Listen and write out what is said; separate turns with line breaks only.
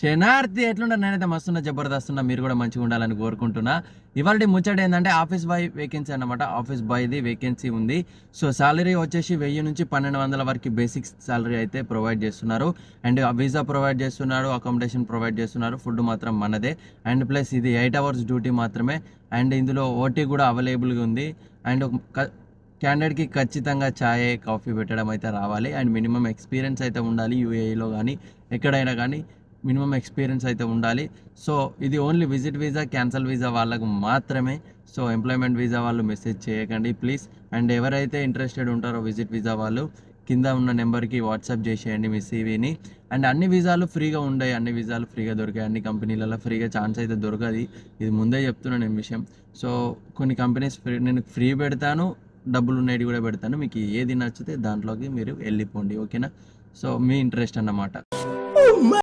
శనార్థి ఎట్లుంటారు? నేనైతే మస్తున్నా, జబర్దస్త్ ఉన్నా. మీరు కూడా మంచిగా ఉండాలని కోరుకుంటున్నా. ఇవాళ ముచ్చట ఏంటంటే ఆఫీస్ బాయ్ వేకెన్సీ అన్నమాట. ఆఫీస్ బాయ్ది వేకెన్సీ ఉంది. సో సాలరీ వచ్చేసి 1000 నుంచి 1200 వరకు బేసిక్ సాలరీ అయితే ప్రొవైడ్ చేస్తున్నారు. అండ్ వీసా ప్రొవైడ్ చేస్తున్నారు, అకామిడేషన్ ప్రొవైడ్ చేస్తున్నారు, ఫుడ్ మాత్రం మనదే. అండ్ ప్లస్ ఇది 8 అవర్స్ డ్యూటీ మాత్రమే. అండ్ ఇందులో ఓటీ కూడా అవైలబుల్గా ఉంది. అండ్ క్యాండిడేట్కి ఖచ్చితంగా ఛాయ్ కాఫీ పెట్టడం అయితే రావాలి. అండ్ మినిమం ఎక్స్పీరియన్స్ అయితే ఉండాలి. యూఏఈలో కానీ ఎక్కడైనా కానీ మినిమం ఎక్స్పీరియన్స్ అయితే ఉండాలి. సో ఇది only visit visa, cancel visa వాళ్ళకు మాత్రమే. సో ఎంప్లాయ్మెంట్ వీసా వాళ్ళు మెసేజ్ చేయకండి ప్లీజ్. అండ్ ఎవరైతే ఇంట్రెస్టెడ్ ఉంటారో విజిట్ వీసా వాళ్ళు కింద ఉన్న నెంబర్కి వాట్సాప్ చేసేయండి మీ సీవీని. అండ్ అన్ని వీసాలు ఫ్రీగా ఉండవు, అన్ని వీసాలు ఫ్రీగా దొరికాయి. అన్ని కంపెనీలలో ఫ్రీగా ఛాన్స్ అయితే దొరకదు, ఇది ముందే చెప్తున్నాను నేను విషయం. సో కొన్ని కంపెనీస్ నేను ఫ్రీ పెడతాను, డబ్బులు ఉన్నవి కూడా పెడతాను. మీకు ఏది నచ్చితే దాంట్లోకి మీరు వెళ్ళిపోండి, ఓకేనా? సో మీ ఇంట్రెస్ట్ అన్నమాట.